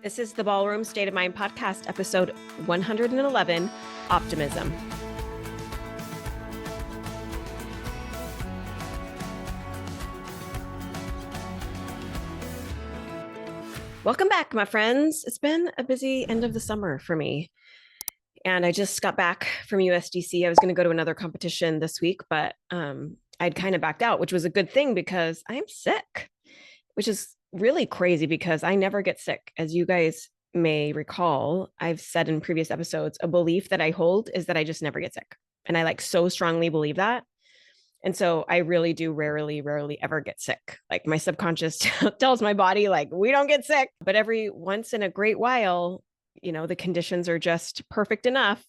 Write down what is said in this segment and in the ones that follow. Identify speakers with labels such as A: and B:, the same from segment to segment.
A: This is the Ballroom State of Mind podcast, episode 111, Optimism. Welcome back, my friends. It's been a busy end of the summer for me. And I just got back from USDC. I was going to go to another competition this week, but I'd kind of backed out, which was a good thing because I'm sick, which is really crazy because I never get sick. As you guys may recall, I've said in previous episodes, a belief that I hold is that I just never get sick. And I so strongly believe that. And so I really do rarely ever get sick. Like my subconscious tells my body, we don't get sick. But every once in a great while, the conditions are just perfect enough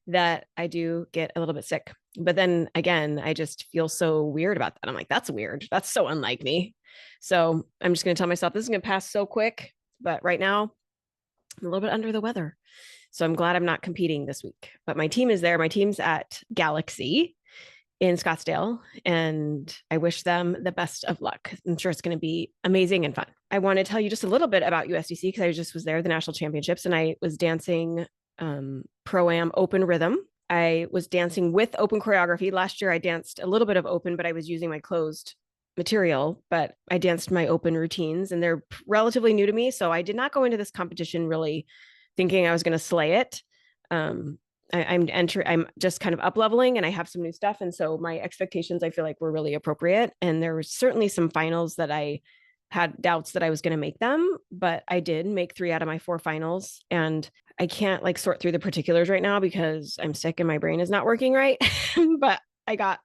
A: that I do get a little bit sick. But then again, I just feel so weird about that. I'm like, that's weird. That's so unlike me. So I'm just going to tell myself this is going to pass so quick. But right now, I'm a little bit under the weather. So I'm glad I'm not competing this week. But my team is there. My team's at Galaxy in Scottsdale, and I wish them the best of luck. I'm sure it's going to be amazing and fun. I want to tell you just a little bit about USDC because I just was there, the national championships, and I was dancing Pro-Am open rhythm. I was dancing with open choreography. Last year I danced a little bit of open, but I was using my closed material, but I danced my open routines and they're relatively new to me. So I did not go into this competition really thinking I was going to slay it. I'm just kind of up leveling and I have some new stuff. And so my expectations, I feel like were really appropriate. And there was certainly some finals that I had doubts that I was going to make them, but I did make 3 out of my 4 finals. And I can't sort through the particulars right now because I'm sick and my brain is not working right. But I got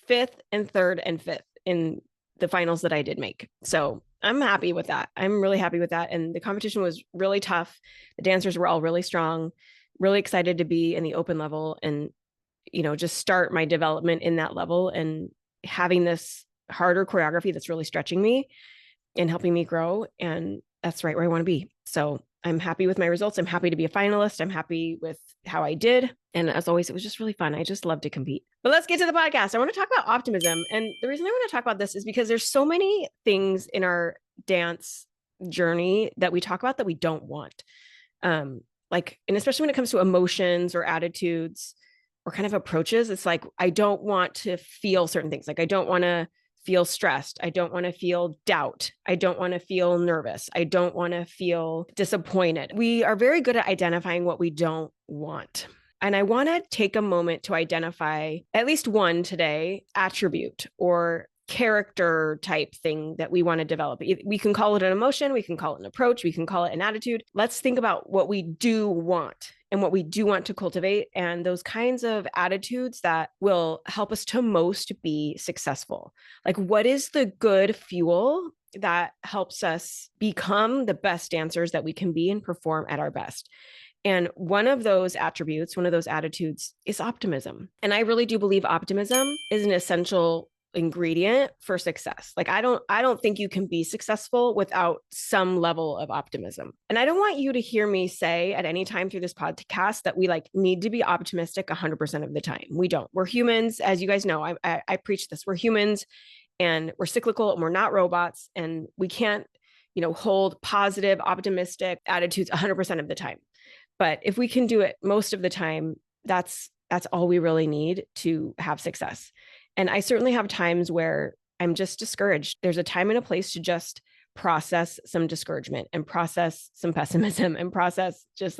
A: 5th and 3rd and 5th in the finals that I did make. So I'm happy with that. I'm really happy with that. And the competition was really tough. The dancers were all really strong. Really excited to be in the open level and, just start my development in that level and having this harder choreography that's really stretching me and helping me grow. And that's right where I want to be. So I'm happy with my results. I'm happy to be a finalist. I'm happy with how I did. And as always, it was just really fun. I just love to compete. But let's get to the podcast. I want to talk about optimism. And the reason I want to talk about this is because there's so many things in our dance journey that we talk about that we don't want. And especially when it comes to emotions or attitudes or kind of approaches, it's I don't want to feel certain things. I don't want to feel stressed. I don't want to feel doubt. I don't want to feel nervous. I don't want to feel disappointed. We are very good at identifying what we don't want. And I want to take a moment to identify at least one today attribute or character type thing that we want to develop. We can call it an emotion, we can call it an approach, we can call it an attitude. Let's think about what we do want and what we do want to cultivate and those kinds of attitudes that will help us to most be successful. What is the good fuel that helps us become the best dancers that we can be and perform at our best? And one of those attributes, one of those attitudes is optimism. And I really do believe optimism is an essential ingredient for success. I don't think you can be successful without some level of optimism. And I don't want you to hear me say at any time through this podcast that we need to be optimistic 100% of the time. We don't. We're humans, as you guys know. I preach this. We're humans and we're cyclical and we're not robots and we can't, hold positive, optimistic attitudes 100% of the time. But if we can do it most of the time, that's all we really need to have success. And I certainly have times where I'm just discouraged. There's a time and a place to just process some discouragement and process some pessimism and process just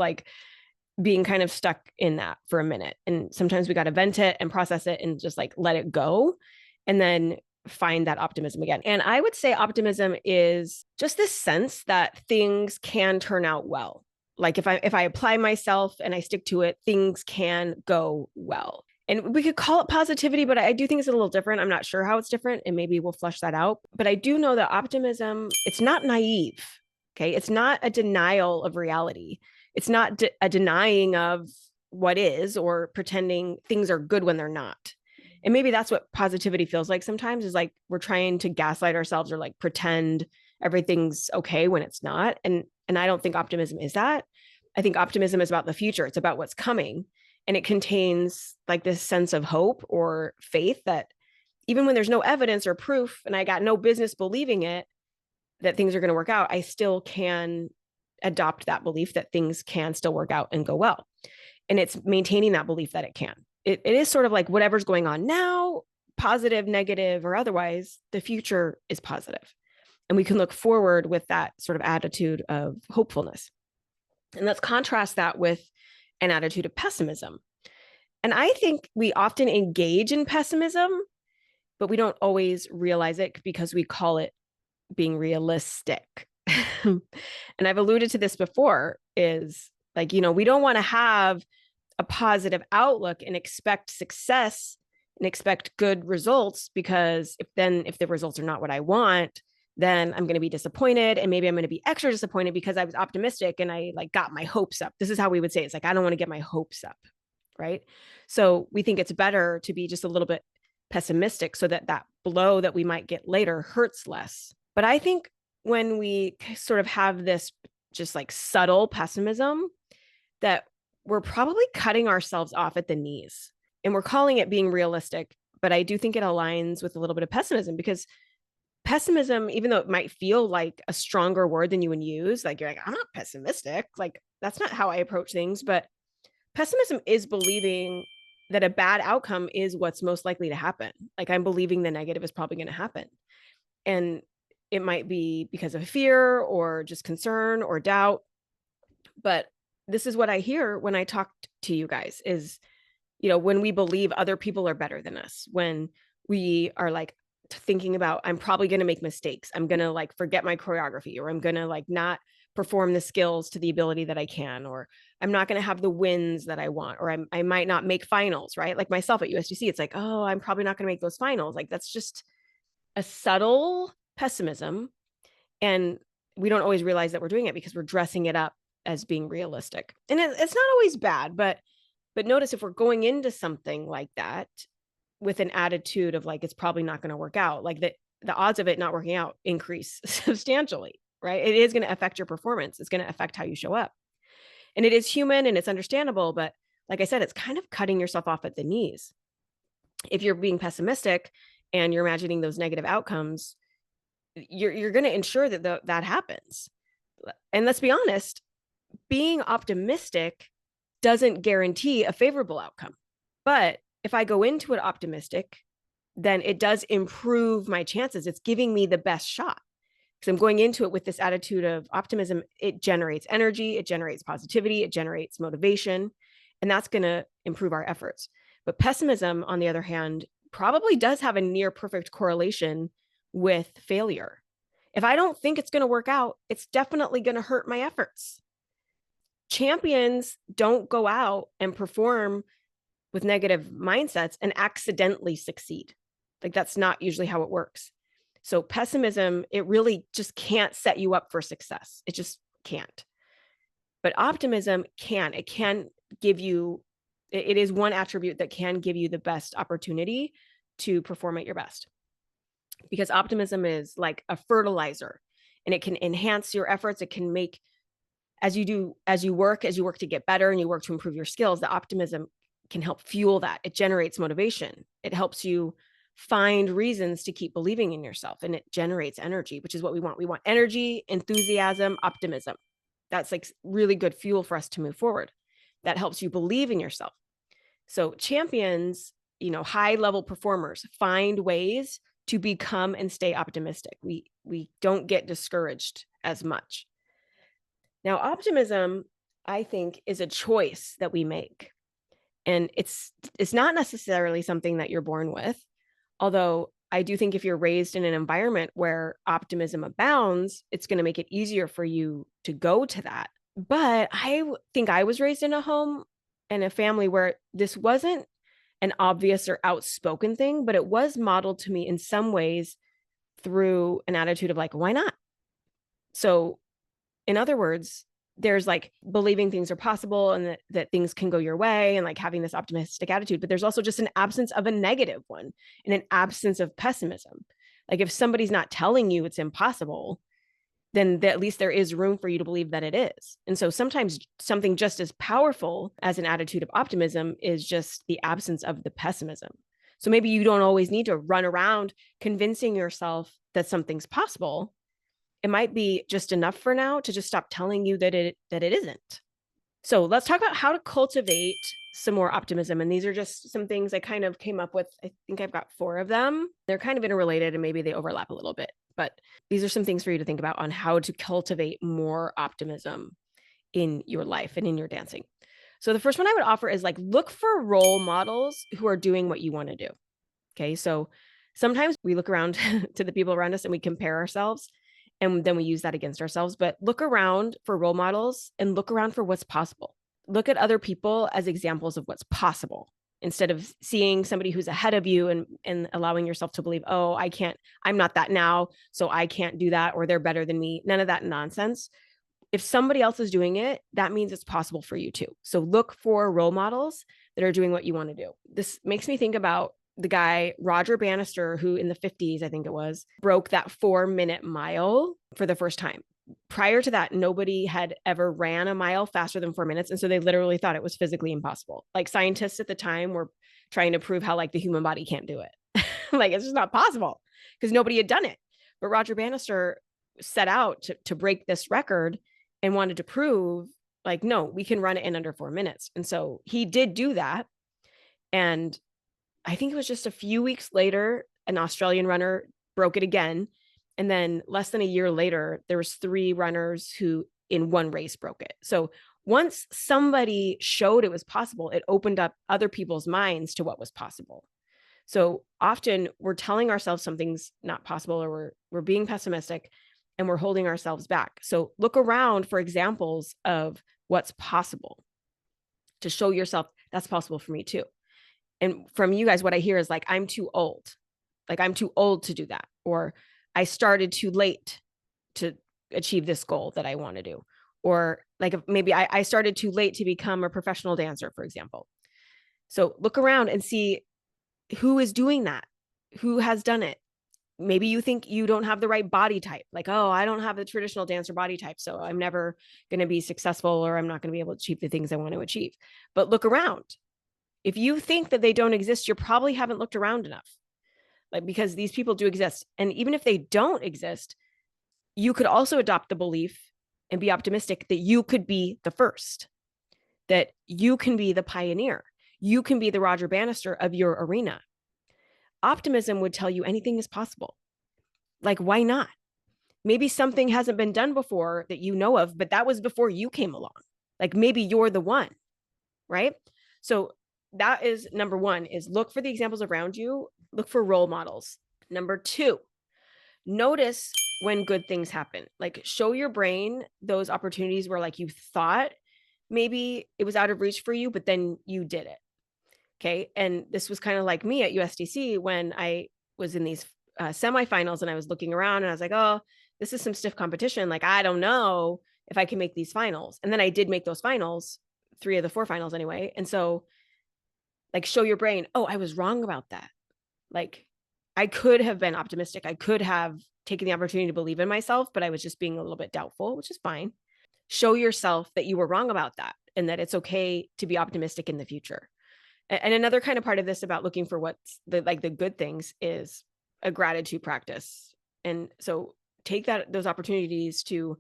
A: being kind of stuck in that for a minute. And sometimes we got to vent it and process it and just let it go and then find that optimism again. And I would say optimism is just this sense that things can turn out well. If I apply myself and I stick to it, things can go well. And we could call it positivity, but I do think it's a little different. I'm not sure how it's different, and maybe we'll flesh that out. But I do know that optimism, it's not naive, okay? It's not a denial of reality. It's not a denying of what is or pretending things are good when they're not. And maybe that's what positivity feels like sometimes is we're trying to gaslight ourselves or pretend everything's okay when it's not. And I don't think optimism is that. I think optimism is about the future. It's about what's coming. And it contains this sense of hope or faith that even when there's no evidence or proof and I got no business believing it, that things are going to work out, I still can adopt that belief that things can still work out and go well. And it's maintaining that belief that it can. It is sort of like whatever's going on now, positive, negative, or otherwise, the future is positive. And we can look forward with that sort of attitude of hopefulness. And let's contrast that with an attitude of pessimism. And I think we often engage in pessimism, but we don't always realize it because we call it being realistic. And I've alluded to this before, is like, we don't want to have a positive outlook and expect success and expect good results, because if the results are not what I want, then I'm going to be disappointed. And maybe I'm going to be extra disappointed because I was optimistic and I like got my hopes up. This is how we would say it. It's like, I don't want to get my hopes up. Right. So we think it's better to be just a little bit pessimistic so that that blow that we might get later hurts less. But I think when we sort of have this just like subtle pessimism, that we're probably cutting ourselves off at the knees, and we're calling it being realistic. But I do think it aligns with a little bit of pessimism, because pessimism, even though it might feel like a stronger word than you would use, like you're like, I'm not pessimistic. Like that's not how I approach things. But pessimism is believing that a bad outcome is what's most likely to happen. Like I'm believing the negative is probably going to happen. And it might be because of fear or just concern or doubt. But this is what I hear when I talk to you guys is, when we believe other people are better than us, when we are like thinking about, I'm probably going to make mistakes. I'm going to like forget my choreography, or I'm going to like not perform the skills to the ability that I can, or I'm not going to have the wins that I want, or I might not make finals, right? Like myself at USDC, it's like, oh, I'm probably not going to make those finals. Like that's just a subtle pessimism. And we don't always realize that we're doing it because we're dressing it up as being realistic. And it's not always bad, but notice if we're going into something like that with an attitude of like, it's probably not going to work out, like the odds of it not working out increase substantially, right? It is going to affect your performance. It's going to affect how you show up. And it is human and it's understandable. But like I said, it's kind of cutting yourself off at the knees. If you're being pessimistic and you're imagining those negative outcomes, you're going to ensure that that happens. And let's be honest, being optimistic doesn't guarantee a favorable outcome. But if I go into it optimistic, then it does improve my chances. It's giving me the best shot because I'm going into it with this attitude of optimism. It generates energy, it generates positivity, it generates motivation, and that's going to improve our efforts. But pessimism, on the other hand, probably does have a near perfect correlation with failure. If I don't think it's going to work out, it's definitely going to hurt my efforts. Champions don't go out and perform with negative mindsets and accidentally succeed. Like that's not usually how it works. So pessimism, it really just can't set you up for success. It just can't. But optimism can. It can give you, it is one attribute that can give you the best opportunity to perform at your best. Because optimism is like a fertilizer and it can enhance your efforts. It can make, as you work to get better and you work to improve your skills, the optimism can help fuel that. It generates motivation. It helps you find reasons to keep believing in yourself, and it generates energy, which is what we want. We want energy, enthusiasm, optimism. That's like really good fuel for us to move forward. That helps you believe in yourself. So champions, high level performers find ways to become and stay optimistic. We don't get discouraged as much. Now, optimism, I think, is a choice that we make. And it's not necessarily something that you're born with. Although I do think if you're raised in an environment where optimism abounds, it's going to make it easier for you to go to that. But I think I was raised in a home and a family where this wasn't an obvious or outspoken thing, but it was modeled to me in some ways through an attitude of like, why not? So in other words, there's like believing things are possible and that things can go your way and like having this optimistic attitude, but there's also just an absence of a negative one and an absence of pessimism. Like if somebody's not telling you it's impossible, then at least there is room for you to believe that it is. And so sometimes something just as powerful as an attitude of optimism is just the absence of the pessimism. So maybe you don't always need to run around convincing yourself that something's possible. it might be just enough for now to just stop telling you that it isn't. So let's talk about how to cultivate some more optimism. And these are just some things I kind of came up with. I think I've got 4 of them. They're kind of interrelated and maybe they overlap a little bit, but these are some things for you to think about on how to cultivate more optimism in your life and in your dancing. So the first one I would offer is like, look for role models who are doing what you want to do. Okay. So sometimes we look around to the people around us and we compare ourselves and then we use that against ourselves. But look around for role models and look around for what's possible. Look at other people as examples of what's possible instead of seeing somebody who's ahead of you and allowing yourself to believe, oh, I can't, I'm not that now, so I can't do that, or they're better than me. None of that nonsense. If somebody else is doing it, that means it's possible for you too. So look for role models that are doing what you want to do. This makes me think about the guy, Roger Bannister, who in the 50s, I think it was, broke that 4-minute mile for the first time. Prior to that, nobody had ever ran a mile faster than 4 minutes. And so they literally thought it was physically impossible. Like scientists at the time were trying to prove how like the human body can't do it. Like it's just not possible because nobody had done it. But Roger Bannister set out to break this record and wanted to prove like, no, we can run it in under 4 minutes. And so he did do that. And I think it was just a few weeks later, an Australian runner broke it again. And then less than a year later, there was 3 runners who in one race broke it. So once somebody showed it was possible, it opened up other people's minds to what was possible. So often we're telling ourselves something's not possible, or we're being pessimistic and we're holding ourselves back. So look around for examples of what's possible to show yourself that's possible for me too. And from you guys, what I hear is like, I'm too old. Like I'm too old to do that. Or I started too late to achieve this goal that I want to do. Or like maybe I started too late to become a professional dancer, for example. So look around and see who is doing that, who has done it. Maybe you think you don't have the right body type. Like, oh, I don't have the traditional dancer body type, so I'm never going to be successful, or I'm not going to be able to achieve the things I want to achieve. But look around. If you think that they don't exist, you probably haven't looked around enough. Like, because these people do exist. And even if they don't exist, you could also adopt the belief and be optimistic that you could be the first, that you can be the pioneer. You can be the Roger Bannister of your arena. Optimism would tell you anything is possible. Like, why not? Maybe something hasn't been done before that you know of, but that was before you came along. Like maybe you're the one, right? So that is number 1, is look for the examples around you, look for role models. Number 2, notice when good things happen. Like show your brain those opportunities where like you thought maybe it was out of reach for you, but then you did it. Okay. And this was kind of like me at USDC when I was in these semifinals and I was looking around and I was like, oh, this is some stiff competition. Like, I don't know if I can make these finals. And then I did make those finals, 3 of the 4 finals anyway. And so like show your brain, oh, I was wrong about that. Like I could have been optimistic. I could have taken the opportunity to believe in myself, but I was just being a little bit doubtful, which is fine. Show yourself that you were wrong about that and that it's okay to be optimistic in the future. And another kind of part of this about looking for what's the good things is a gratitude practice. And so take those opportunities to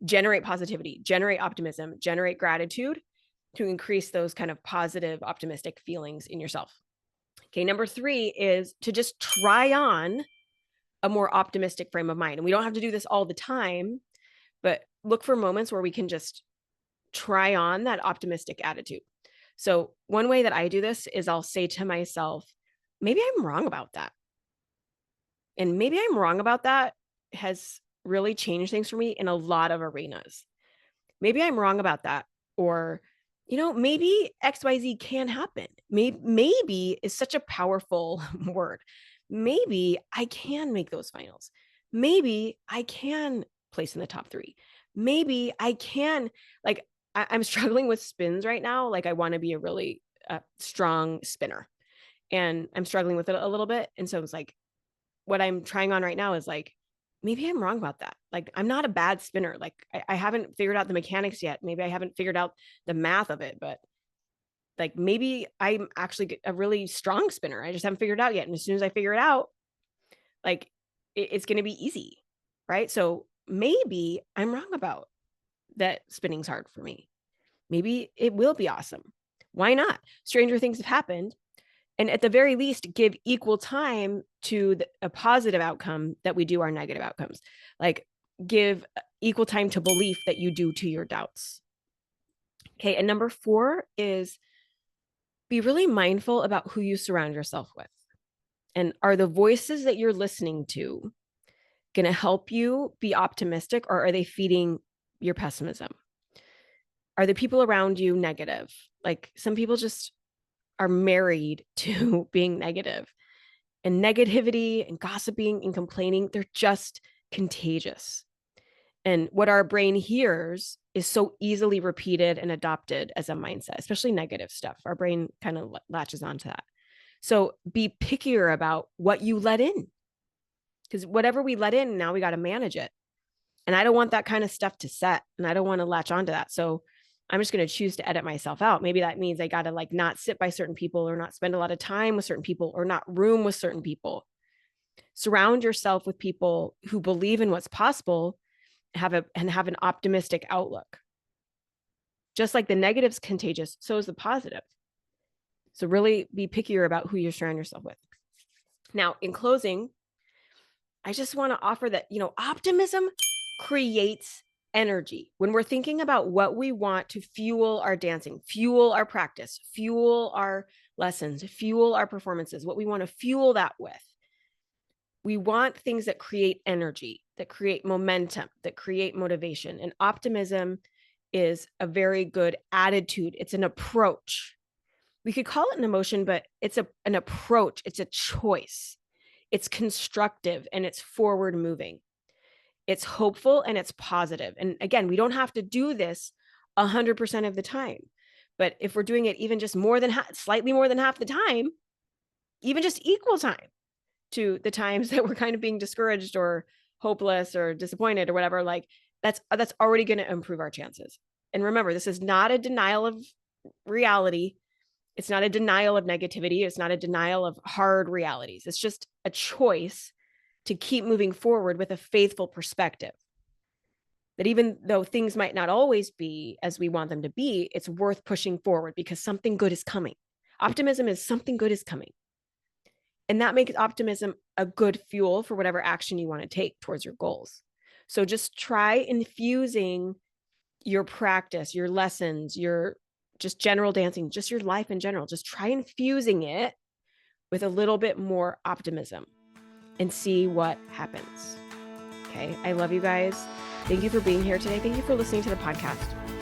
A: generate positivity, generate optimism, generate gratitude to increase those kind of positive, optimistic feelings in yourself. Okay. Number 3 is to just try on a more optimistic frame of mind. And we don't have to do this all the time, but look for moments where we can just try on that optimistic attitude. So one way that I do this is I'll say to myself, maybe I'm wrong about that. And maybe I'm wrong about that has really changed things for me in a lot of arenas. Maybe I'm wrong about that. Or, maybe XYZ can happen. Maybe is such a powerful word. Maybe I can make those finals. Maybe I can place in the top 3. Maybe I can, like, I'm struggling with spins right now. Like I want to be a really strong spinner and I'm struggling with it a little bit. And so it's like, what I'm trying on right now is like, maybe I'm wrong about that. Like, I'm not a bad spinner. Like I haven't figured out the mechanics yet. Maybe I haven't figured out the math of it, but like, maybe I'm actually a really strong spinner. I just haven't figured it out yet. And as soon as I figure it out, like it's going to be easy. Right. So maybe I'm wrong about that spinning's hard for me. Maybe it will be awesome. Why not? Stranger things have happened. And at the very least, give equal time to a positive outcome that we do our negative outcomes. Like give equal time to belief that you do to your doubts. Okay. And number 4 is be really mindful about who you surround yourself with. And are the voices that you're listening to going to help you be optimistic, or are they feeding your pessimism? Are the people around you negative? Like some people just are married to being negative, and negativity and gossiping and complaining, they're just contagious. And what our brain hears is so easily repeated and adopted as a mindset, especially negative stuff. Our brain kind of latches onto that. So be pickier about what you let in, because whatever we let in, now we got to manage it. And I don't want that kind of stuff to set, and I don't want to latch onto that. So I'm just going to choose to edit myself out. Maybe that means I got to like not sit by certain people, or not spend a lot of time with certain people, or not room with certain people. Surround yourself with people who believe in what's possible, have an optimistic outlook. Just like the negative's contagious, so is the positive. So really be pickier about who you surround yourself with. Now, in closing, I just want to offer that, optimism creates energy. When we're thinking about what we want to fuel our dancing, fuel our practice, fuel our lessons, fuel our performances, what we want to fuel that with, we want things that create energy, that create momentum, that create motivation. And optimism is a very good attitude. It's an approach. We could call it an emotion, but it's an approach. It's a choice. It's constructive and it's forward moving. It's hopeful and it's positive. And again, we don't have to do this 100% of the time. But if we're doing it even just slightly more than half the time, even just equal time to the times that we're kind of being discouraged or hopeless or disappointed or whatever, like that's already going to improve our chances. And remember, this is not a denial of reality. It's not a denial of negativity. It's not a denial of hard realities. It's just a choice to keep moving forward with a faithful perspective. That even though things might not always be as we want them to be, it's worth pushing forward because something good is coming. Optimism is something good is coming. And that makes optimism a good fuel for whatever action you want to take towards your goals. So just try infusing your practice, your lessons, your just general dancing, just your life in general. Just try infusing it with a little bit more optimism and see what happens. Okay. I love you guys. Thank you for being here today. Thank you for listening to the podcast.